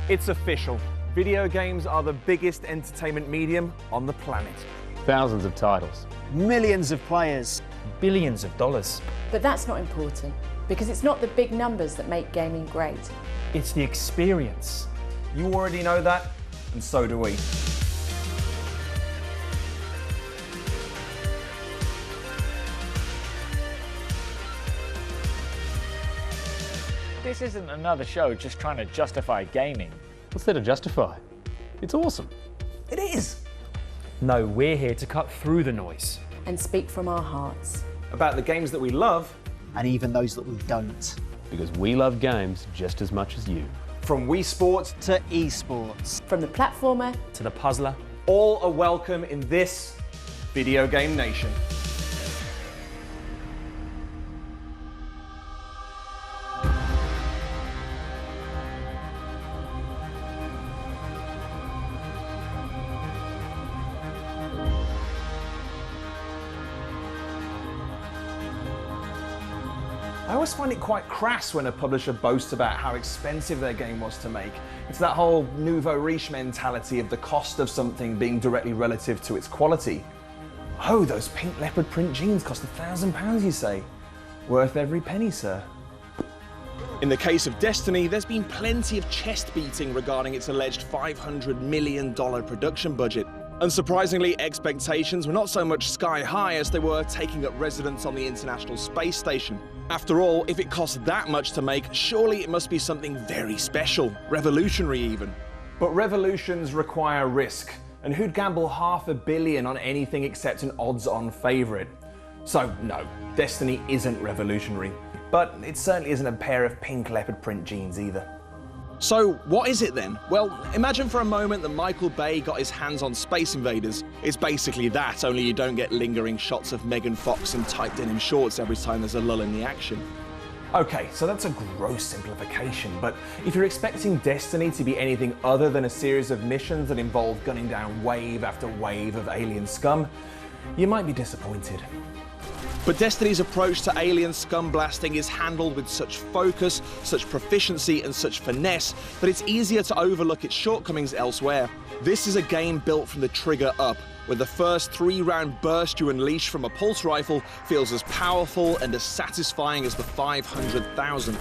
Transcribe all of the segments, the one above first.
It's official. Video games are the biggest entertainment medium on the planet. Thousands of titles. Millions of players. Billions of dollars. But that's not important, because it's not the big numbers that make gaming great. It's the experience. You already know that, and so do we. This isn't another show just trying to justify gaming. What's there to justify? It's awesome. It is. No, we're here to cut through the noise. And speak from our hearts. About the games that we love. And even those that we don't. Because we love games just as much as you. From Wii Sports To esports. From the platformer To the puzzler. all are welcome in this Video Game Nation. I always find it quite crass when a publisher boasts about how expensive their game was to make. It's that whole nouveau riche mentality of the cost of something being directly relative to its quality. Oh, those pink leopard print jeans cost £1,000, you say? Worth every penny, sir. In the case of Destiny, there's been plenty of chest beating regarding its alleged $500 million production budget. Unsurprisingly, expectations were not so much sky high as they were taking up residence on the International Space Station. After all, if it costs that much to make, surely it must be something very special, revolutionary even. But revolutions require risk, and who'd gamble $500 million on anything except an odds-on favourite? So no, Destiny isn't revolutionary, but it certainly isn't a pair of pink leopard print jeans either. So what is it then? Well, imagine for a moment that Michael Bay got his hands on Space Invaders. It's basically that, only you don't get lingering shots of Megan Fox in tight denim shorts every time there's a lull in the action. Okay, so that's a gross simplification, but if you're expecting Destiny to be anything other than a series of missions that involve gunning down wave after wave of alien scum, you might be disappointed. But Destiny's approach to alien scum blasting is handled with such focus, such proficiency and such finesse that it's easier to overlook its shortcomings elsewhere. This is a game built from the trigger up, where the first 3-round burst you unleash from a pulse rifle feels as powerful and as satisfying as the 500,000th.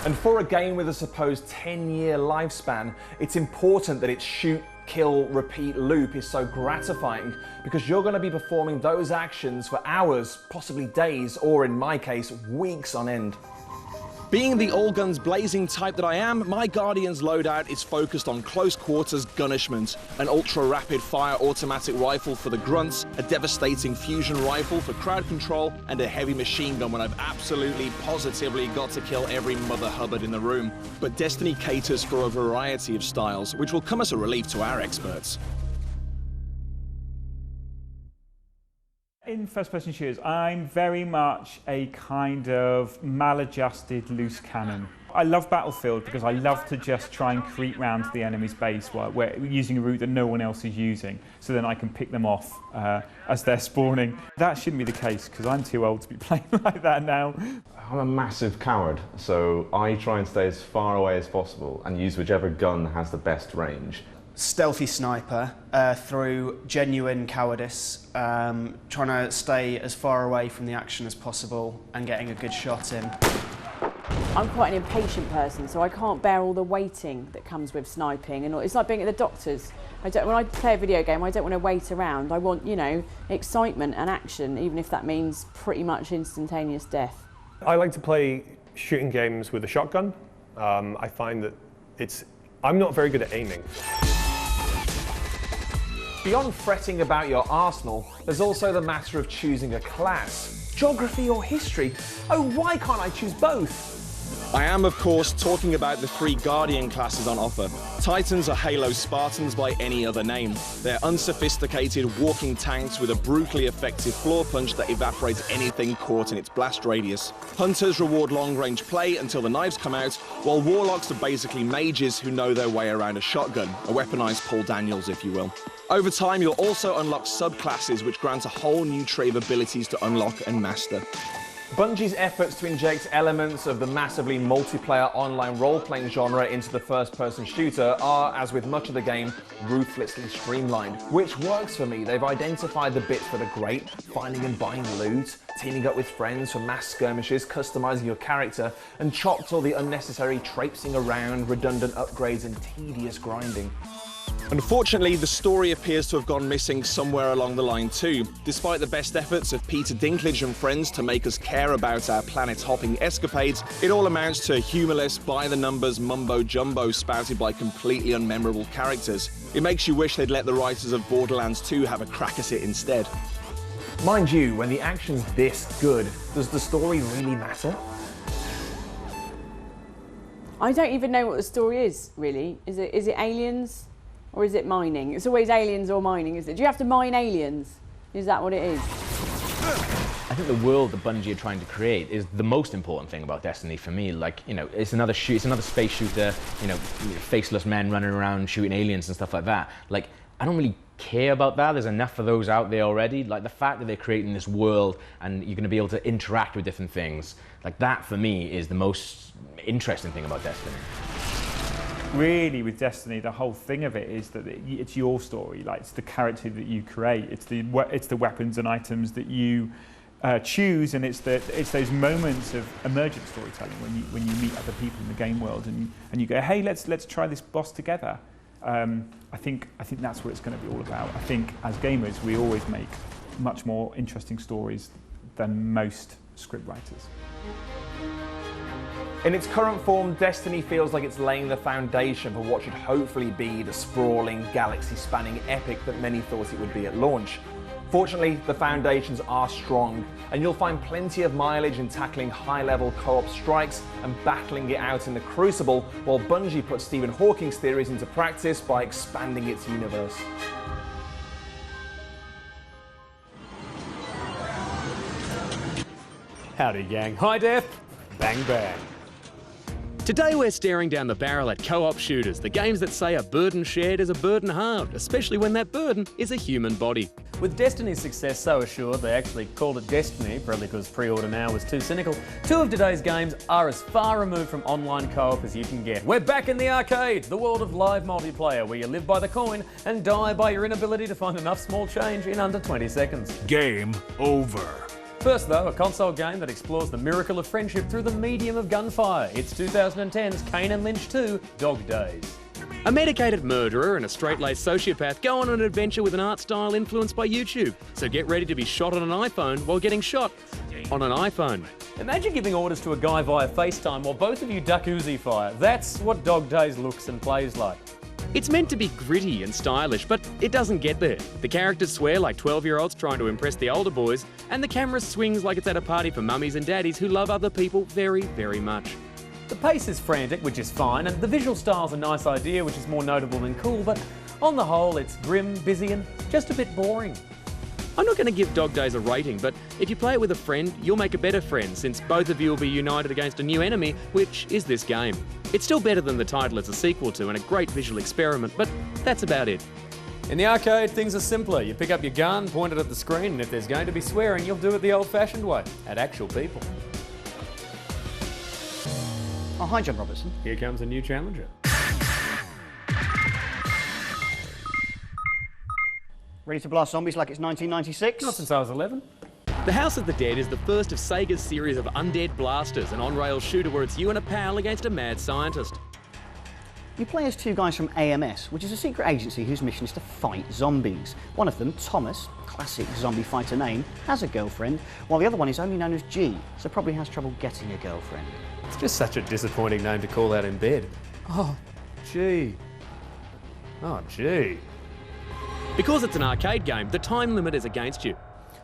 And for a game with a supposed 10-year lifespan, it's important that its shoot, kill, repeat loop is so gratifying, because you're going to be performing those actions for hours, possibly days, or in my case, weeks on end. Being the all-guns blazing type that I am, my Guardian's loadout is focused on close quarters gunishment, an ultra-rapid fire automatic rifle for the grunts, a devastating fusion rifle for crowd control, and a heavy machine gun when I've absolutely positively got to kill every Mother Hubbard in the room. But Destiny caters for a variety of styles, which will come as a relief to our experts. In first-person shooters, I'm very much a kind of maladjusted loose cannon. I love Battlefield because I love to just try and creep round to the enemy's base while we're using a route that no one else is using, so then I can pick them off as they're spawning. That shouldn't be the case because I'm too old to be playing like that now. I'm a massive coward, so I try and stay as far away as possible and use whichever gun has the best range. Stealthy sniper through genuine cowardice, trying to stay as far away from the action as possible and getting a good shot in. I'm quite an impatient person, so I can't bear all the waiting that comes with sniping, and it's like being at the doctor's. When I play a video game, I don't want to wait around. I want, you know, excitement and action, even if that means pretty much instantaneous death. I like to play shooting games with a shotgun. I find that I'm not very good at aiming. Beyond fretting about your arsenal, there's also the matter of choosing a class. Geography or history? Oh, why can't I choose both? I am, of course, talking about the 3 Guardian classes on offer. Titans are Halo Spartans by any other name. They're unsophisticated walking tanks with a brutally effective floor punch that evaporates anything caught in its blast radius. Hunters reward long-range play until the knives come out, while Warlocks are basically mages who know their way around a shotgun, a weaponized Paul Daniels, if you will. Over time, you'll also unlock subclasses which grant a whole new tray of abilities to unlock and master. Bungie's efforts to inject elements of the massively multiplayer online role-playing genre into the first-person shooter are, as with much of the game, ruthlessly streamlined, which works for me. They've identified the bits that are great, finding and buying loot, teaming up with friends for mass skirmishes, customizing your character, and chopped all the unnecessary traipsing around, redundant upgrades, and tedious grinding. Unfortunately, the story appears to have gone missing somewhere along the line too. Despite the best efforts of Peter Dinklage and friends to make us care about our planet-hopping escapades, it all amounts to humorless, by-the-numbers mumbo-jumbo spouted by completely unmemorable characters. It makes you wish they'd let the writers of Borderlands 2 have a crack at it instead. Mind you, when the action's this good, does the story really matter? I don't even know what the story is, really. Is it aliens? Or is it mining? It's always aliens or mining, isn't it? Do you have to mine aliens? Is that what it is? I think the world that Bungie are trying to create is the most important thing about Destiny for me. Like, you know, it's another space shooter, you know, faceless men running around shooting aliens and stuff like that. Like, I don't really care about that. There's enough of those out there already. Like, the fact that they're creating this world and you're going to be able to interact with different things, like that for me is the most interesting thing about Destiny. Really, with Destiny, the whole thing of it is that it's your story. Like, it's the character that you create. It's the weapons and items that you choose, and it's those moments of emergent storytelling when you meet other people in the game world and you go, hey, let's try this boss together. I think that's what it's going to be all about. I think as gamers, we always make much more interesting stories than most script writers. In its current form, Destiny feels like it's laying the foundation for what should hopefully be the sprawling, galaxy-spanning epic that many thought it would be at launch. Fortunately, the foundations are strong, and you'll find plenty of mileage in tackling high-level co-op strikes and battling it out in the Crucible, while Bungie puts Stephen Hawking's theories into practice by expanding its universe. Howdy, gang. High def, bang bang. Today we're staring down the barrel at co-op shooters, the games that say a burden shared is a burden halved, especially when that burden is a human body. With Destiny's success so assured, they actually called it Destiny, probably because pre-order now was too cynical. Two of today's games are as far removed from online co-op as you can get. We're back in the arcade, the world of live multiplayer, where you live by the coin and die by your inability to find enough small change in under 20 seconds. Game over. First though, a console game that explores the miracle of friendship through the medium of gunfire. It's 2010's Kane and Lynch 2, Dog Days. A medicated murderer and a straight-laced sociopath go on an adventure with an art style influenced by YouTube. So get ready to be shot on an iPhone while getting shot on an iPhone. Imagine giving orders to a guy via FaceTime while both of you duck Uzi fire. That's what Dog Days looks and plays like. It's meant to be gritty and stylish, but it doesn't get there. The characters swear like 12-year-olds trying to impress the older boys, and the camera swings like it's at a party for mummies and daddies who love other people very, very much. The pace is frantic, which is fine, and the visual style's a nice idea, which is more notable than cool, but on the whole, it's grim, busy, and just a bit boring. I'm not going to give Dog Days a rating, but if you play it with a friend, you'll make a better friend, since both of you will be united against a new enemy, which is this game. It's still better than the title it's a sequel to, and a great visual experiment, but that's about it. In the arcade, things are simpler. You pick up your gun, point it at the screen, and if there's going to be swearing, you'll do it the old-fashioned way, at actual people. Oh, hi, John Robertson. Here comes a new challenger. Ready to blast zombies like it's 1996? Not since I was 11. The House of the Dead is the first of Sega's series of undead blasters, an on-rail shooter where it's you and a pal against a mad scientist. You play as two guys from AMS, which is a secret agency whose mission is to fight zombies. One of them, Thomas, classic zombie fighter name, has a girlfriend, while the other one is only known as G, so probably has trouble getting a girlfriend. It's just such a disappointing name to call out in bed. Oh, gee. Oh, gee. Because it's an arcade game, the time limit is against you.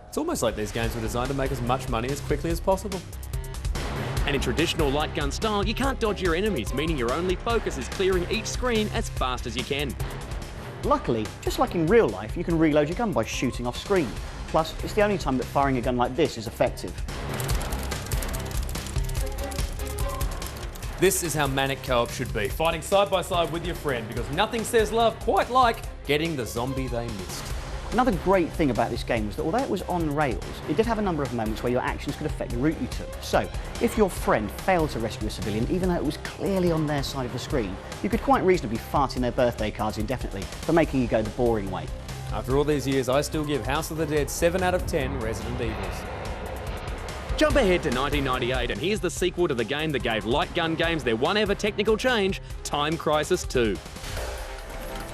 It's almost like these games were designed to make as much money as quickly as possible. And in traditional light gun style, you can't dodge your enemies, meaning your only focus is clearing each screen as fast as you can. Luckily, just like in real life, you can reload your gun by shooting off screen. Plus, it's the only time that firing a gun like this is effective. This is how manic co-op should be, fighting side by side with your friend, because nothing says love quite like getting the zombie they missed. Another great thing about this game was that although it was on rails, it did have a number of moments where your actions could affect the route you took. So, if your friend failed to rescue a civilian, even though it was clearly on their side of the screen, you could quite reasonably fart in their birthday cards indefinitely for making you go the boring way. After all these years, I still give House of the Dead 7 out of 10 Resident Evils. Jump ahead to 1998 and here's the sequel to the game that gave light gun games their one ever technical change, Time Crisis 2.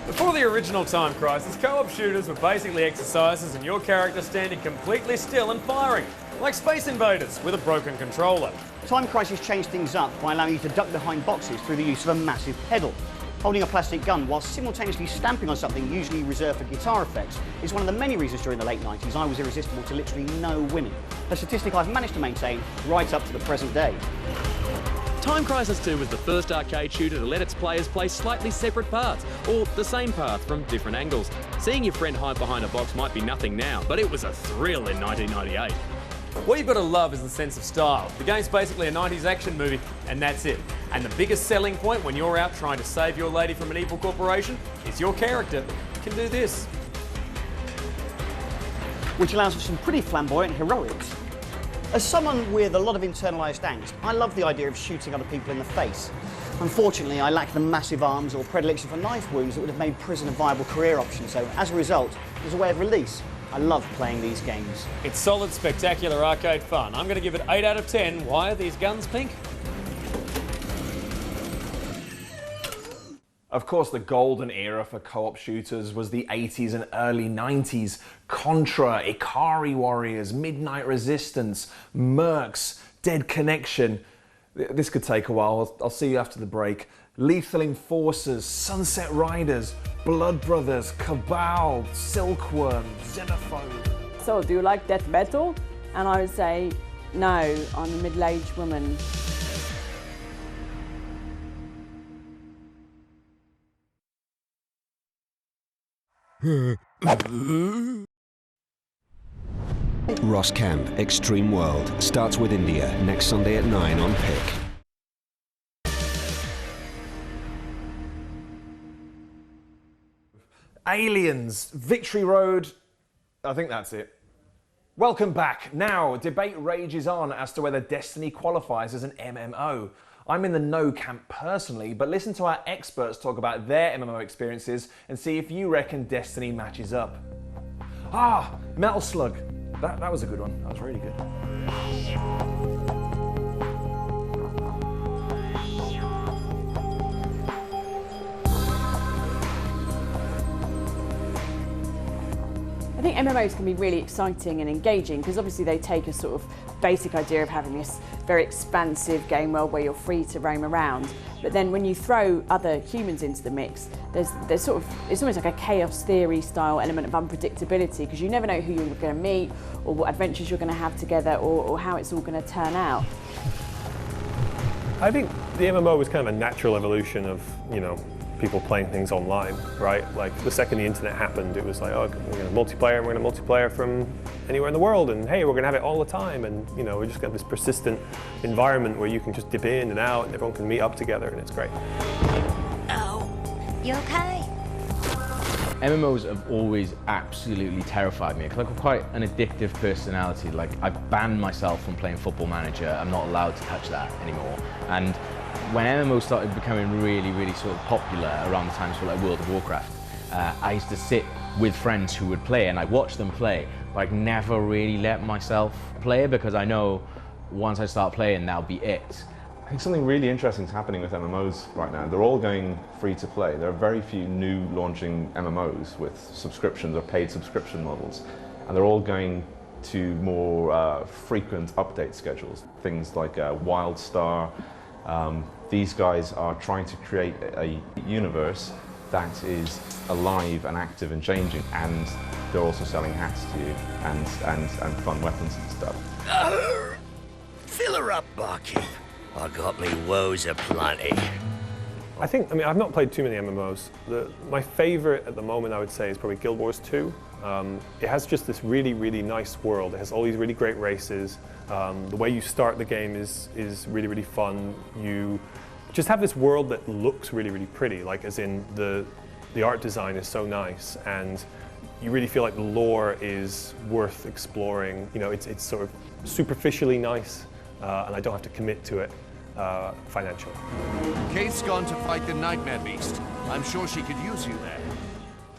Before the original Time Crisis, co-op shooters were basically exercises and your character standing completely still and firing, like Space Invaders with a broken controller. Time Crisis changed things up by allowing you to duck behind boxes through the use of a massive pedal. Holding a plastic gun while simultaneously stamping on something usually reserved for guitar effects is one of the many reasons during the late 90s I was irresistible to literally no women, a statistic I've managed to maintain right up to the present day. Time Crisis 2 was the first arcade shooter to let its players play slightly separate paths, or the same path from different angles. Seeing your friend hide behind a box might be nothing now, but it was a thrill in 1998. What you've got to love is the sense of style. The game's basically a 90s action movie, and that's it. And the biggest selling point when you're out trying to save your lady from an evil corporation is your character can do this. Which allows for some pretty flamboyant heroics. As someone with a lot of internalised angst, I love the idea of shooting other people in the face. Unfortunately, I lack the massive arms or predilection for knife wounds that would have made prison a viable career option, so as a result, as a way of release, I love playing these games. It's solid, spectacular arcade fun. I'm going to give it 8 out of 10. Why are these guns pink? Of course, the golden era for co-op shooters was the 80s and early 90s. Contra, Ikari Warriors, Midnight Resistance, Mercs, Dead Connection. This could take a while. I'll see you after the break. Lethal Enforcers, Sunset Riders, Blood Brothers, Cabal, Silkworm, Xenophobe. So, do you like death metal? And I would say, no, I'm a middle-aged woman. Ross Camp Extreme World starts with India next Sunday at 9 on Pick. Aliens, Victory Road, I think that's it. Welcome back. Now, debate rages on as to whether Destiny qualifies as an MMO. I'm in the no camp personally, but listen to our experts talk about their MMO experiences and see if you reckon Destiny matches up. Ah, Metal Slug. That was a good one. That was really good. I think MMOs can be really exciting and engaging because obviously they take a sort of basic idea of having this very expansive game world where you're free to roam around, but then when you throw other humans into the mix, there's sort of, it's almost like a chaos theory style element of unpredictability because you never know who you're going to meet or what adventures you're going to have together or how it's all going to turn out. I think the MMO was kind of a natural evolution of, you know, people playing things online, right? Like the second the internet happened, it was like, oh, we're going to multiplayer, and we're going to multiplayer from anywhere in the world, and hey, we're going to have it all the time, and you know, we just got this persistent environment where you can just dip in and out, and everyone can meet up together, and it's great. Oh, you okay? MMOs have always absolutely terrified me because I've got quite an addictive personality. Like, I've banned myself from playing Football Manager. I'm not allowed to touch that anymore. And when MMOs started becoming really, really sort of popular around the time of like World of Warcraft, I used to sit with friends who would play and I watched them play, but I'd never really let myself play because I know once I start playing, that'll be it. I think something really interesting is happening with MMOs right now. They're all going free to play. There are very few new launching MMOs with subscriptions or paid subscription models, and they're all going to more frequent update schedules. Things like WildStar. These guys are trying to create a universe that is alive and active and changing, and they're also selling hats to you and fun weapons and stuff. Fill her up, barkeep. I got me woes aplenty. I mean, I've not played too many MMOs. My favorite at the moment, I would say, is probably Guild Wars 2. It has just this really, really nice world. It has all these really great races. The way you start the game is really, really fun. You just have this world that looks really, really pretty, like as in the art design is so nice, and you really feel like the lore is worth exploring. You know, it's sort of superficially nice, and I don't have to commit to it financially. Kate's gone to fight the Nightmare Beast. I'm sure she could use you there.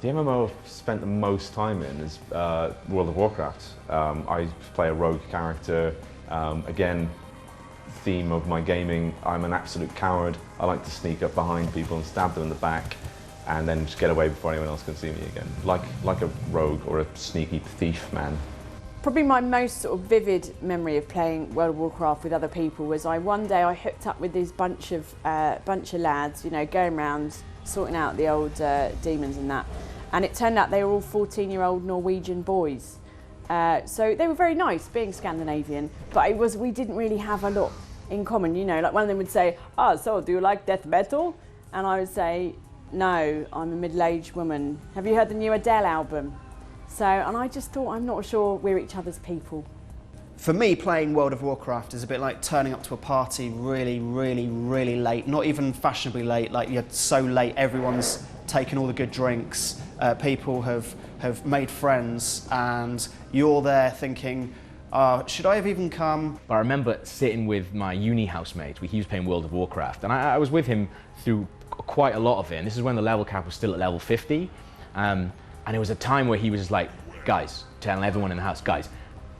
The MMO I've spent the most time in is World of Warcraft. I play a rogue character. Again, theme of my gaming, I'm an absolute coward. I like to sneak up behind people and stab them in the back and then just get away before anyone else can see me again. Like a rogue or a sneaky thief, man. Probably my most sort of vivid memory of playing World of Warcraft with other people was one day I hooked up with this bunch of lads, you know, going around sorting out the old demons and that. And it turned out they were all 14-year-old Norwegian boys. So they were very nice, being Scandinavian, but we didn't really have a lot in common, you know. Like one of them would say, "Oh, so do you like death metal?" And I would say, "No, I'm a middle-aged woman. Have you heard the new Adele album?" So, and I just thought, I'm not sure we're each other's people. For me, playing World of Warcraft is a bit like turning up to a party really, really, really late. Not even fashionably late, like you're so late, everyone's taken all the good drinks, people have made friends, and you're there thinking, should I have even come? I remember sitting with my uni housemate. He was playing World of Warcraft, and I was with him through quite a lot of it. And this is when the level cap was still at level 50. And it was a time where he was just like, guys, telling everyone in the house, guys,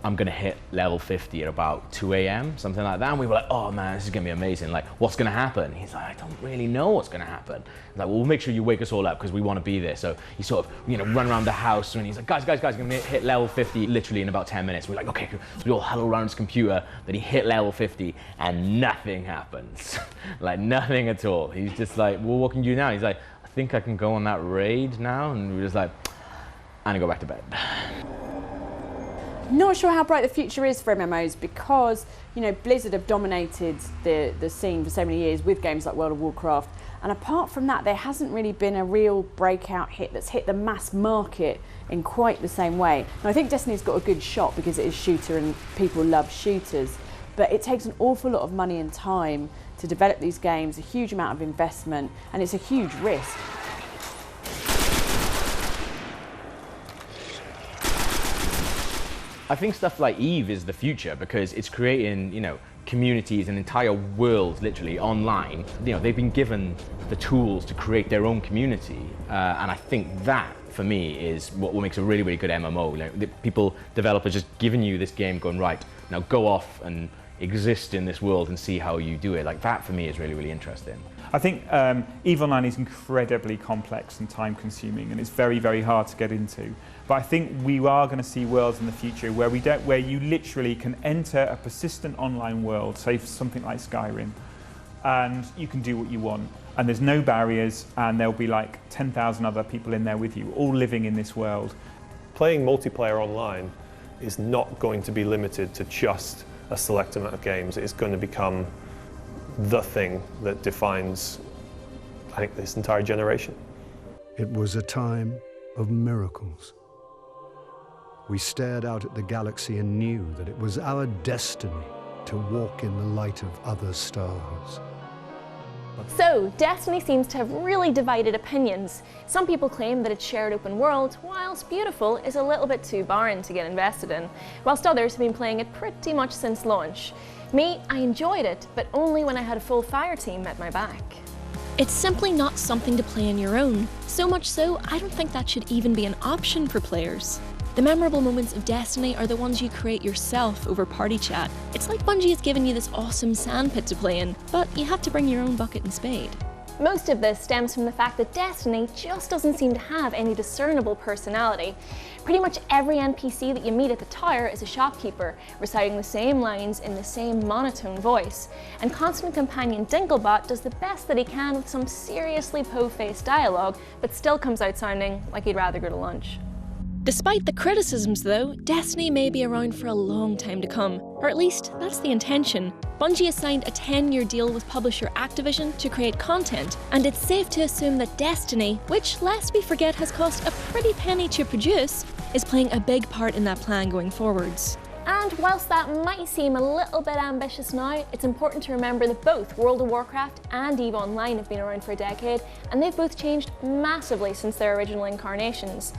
I'm gonna hit level 50 at about 2 a.m., something like that. And we were like, oh man, this is gonna be amazing. Like, what's gonna happen? He's like, I don't really know what's gonna happen. I'm like, well, we'll make sure you wake us all up because we wanna be there. So he sort of, you know, run around the house and he's like, guys, I'm gonna hit level 50 literally in about 10 minutes. We're like, okay, we all huddle around his computer. Then he hit level 50 and nothing happens. Like nothing at all. He's just like, well, what can you do now? He's like, I think I can go on that raid now. And we're just like, and go back to bed. Not sure how bright the future is for MMOs because, you know, Blizzard have dominated the scene for so many years with games like World of Warcraft, and apart from that there hasn't really been a real breakout hit that's hit the mass market in quite the same way. Now I think Destiny's got a good shot because it is shooter and people love shooters, but it takes an awful lot of money and time to develop these games, a huge amount of investment, and it's a huge risk. I think stuff like EVE is the future because it's creating, you know, communities and entire worlds literally online. You know, they've been given the tools to create their own community, and I think that for me is what makes a really, really good MMO. Like, the developers just giving you this game, going right now, go off and exist in this world and see how you do it. Like that for me is really, really interesting. I think EVE Online is incredibly complex and time-consuming, and it's very, very hard to get into. But I think we are going to see worlds in the future where you literally can enter a persistent online world, say something like Skyrim, and you can do what you want. And there's no barriers, and there'll be like 10,000 other people in there with you, all living in this world. Playing multiplayer online is not going to be limited to just a select amount of games. It's going to become the thing that defines, I think, this entire generation. It was a time of miracles. We stared out at the galaxy and knew that it was our destiny to walk in the light of other stars. So, Destiny seems to have really divided opinions. Some people claim that its shared open world, whilst beautiful, is a little bit too barren to get invested in, whilst others have been playing it pretty much since launch. Me, I enjoyed it, but only when I had a full fire team at my back. It's simply not something to play on your own. So much so, I don't think that should even be an option for players. The memorable moments of Destiny are the ones you create yourself over party chat. It's like Bungie has given you this awesome sandpit to play in, but you have to bring your own bucket and spade. Most of this stems from the fact that Destiny just doesn't seem to have any discernible personality. Pretty much every NPC that you meet at the tower is a shopkeeper, reciting the same lines in the same monotone voice. And constant companion Dinklebot does the best that he can with some seriously po-faced dialogue, but still comes out sounding like he'd rather go to lunch. Despite the criticisms though, Destiny may be around for a long time to come, or at least that's the intention. Bungie has signed a 10-year deal with publisher Activision to create content, and it's safe to assume that Destiny, which lest we forget has cost a pretty penny to produce, is playing a big part in that plan going forwards. And whilst that might seem a little bit ambitious now, it's important to remember that both World of Warcraft and EVE Online have been around for a decade, and they've both changed massively since their original incarnations.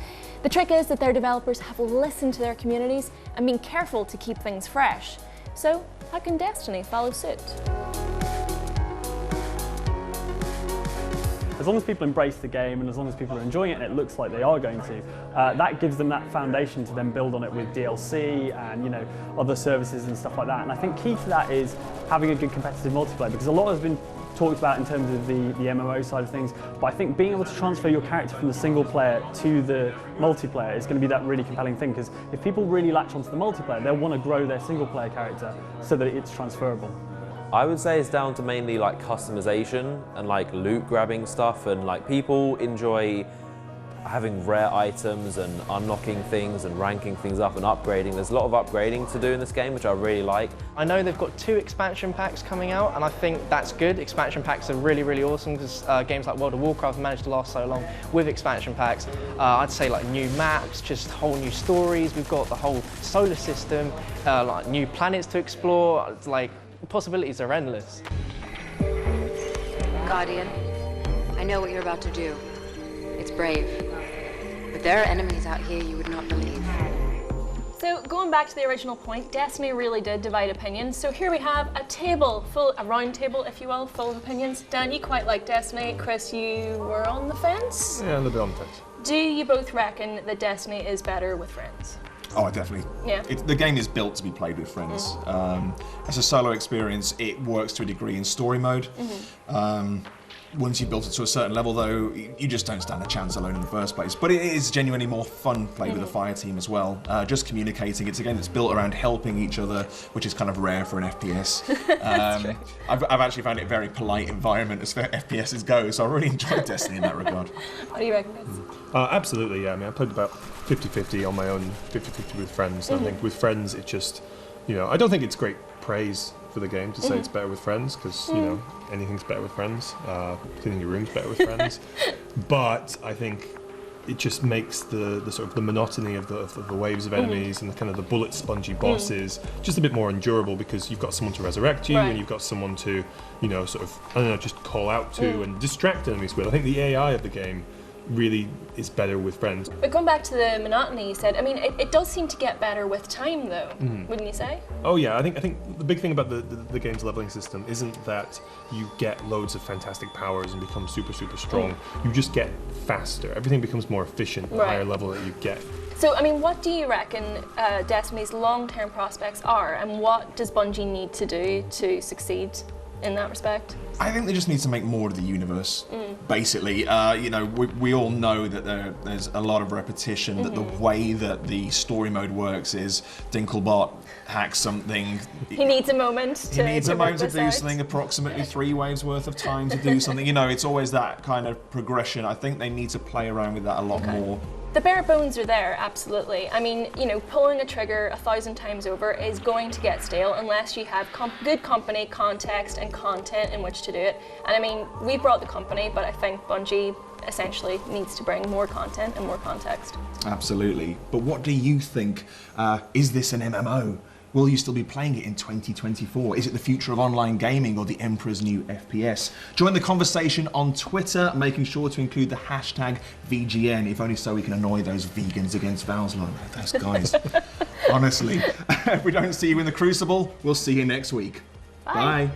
The trick is that their developers have listened to their communities and been careful to keep things fresh. So, how can Destiny follow suit? As long as people embrace the game and as long as people are enjoying it, and it looks like they are going to, that gives them that foundation to then build on it with DLC and other services and stuff like that. And I think key to that is having a good competitive multiplayer, because a lot has been talked about in terms of the MMO side of things, but I think being able to transfer your character from the single player to the multiplayer is going to be that really compelling thing, because if people really latch onto the multiplayer, they'll want to grow their single player character so that it's transferable. I would say it's down to mainly like customization and like loot grabbing stuff, and like people enjoy having rare items and unlocking things and ranking things up and upgrading. There's a lot of upgrading to do in this game, which I really like. I know they've got 2 expansion packs coming out, and I think that's good. Expansion packs are really, really awesome, because games like World of Warcraft managed to last so long with expansion packs. I'd say like new maps, just whole new stories. We've got the whole solar system, like new planets to explore. It's like, possibilities are endless. Guardian, I know what you're about to do. It's brave. But there are enemies out here you would not believe. So going back to the original point, Destiny really did divide opinions. So here we have a round table, if you will, full of opinions. Dan, you quite like Destiny. Chris, you were on the fence? Yeah, a little bit on the fence. Do you both reckon that Destiny is better with friends? Oh, definitely. Yeah. The game is built to be played with friends. As a solo experience, it works to a degree in story mode. Once you've built it to a certain level, though, you just don't stand a chance alone in the first place. But it is genuinely more fun played with a fire team as well. Just communicating. It's a game that's built around helping each other, which is kind of rare for an FPS. I've actually found it a very polite environment as far as FPSs go, so I really enjoyed Destiny in that regard. What do you reckon, Chris? Absolutely, yeah. I mean, I played about 50-50 on my own, 50-50 with friends. I think with friends, it just, I don't think it's great praise for the game to say it's better with friends, because anything's better with friends. Cleaning your room's better with friends. But I think it just makes the sort of the monotony of the waves of enemies and the kind of the bullet spongy bosses just a bit more endurable, because you've got someone to resurrect you and you've got someone to sort of, I don't know, just call out to and distract enemies with. I think the AI of the game really is better with friends. But going back to the monotony you said, I mean, it does seem to get better with time though, wouldn't you say? Oh yeah, I think the big thing about the game's leveling system isn't that you get loads of fantastic powers and become super, super strong. You just get faster. Everything becomes more efficient the higher level that you get. So, I mean, what do you reckon Destiny's long-term prospects are, and what does Bungie need to do to succeed in that respect? I think they just need to make more of the universe, basically. We all know that there's a lot of repetition, that the way that the story mode works is Dinklebot hacks something. He needs a moment to do something, approximately 3 waves worth of time to do something. It's always that kind of progression. I think they need to play around with that a lot more. The bare bones are there, absolutely. I mean, pulling a trigger 1,000 times over is going to get stale unless you have good company, context, and content in which to do it. And I mean, we brought the company, but I think Bungie essentially needs to bring more content and more context. Absolutely. But what do you think? Is this an MMO? Will you still be playing it in 2024? Is it the future of online gaming or the Emperor's new FPS? Join the conversation on Twitter, making sure to include the hashtag VGN, if only so we can annoy those vegans against Valslo. Those guys. Honestly. If we don't see you in the Crucible, we'll see you next week. Bye.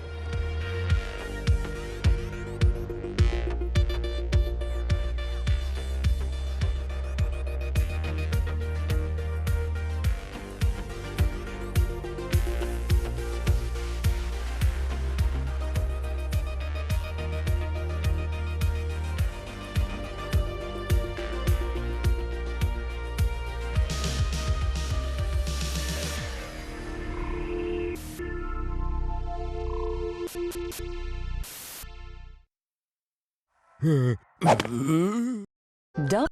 Double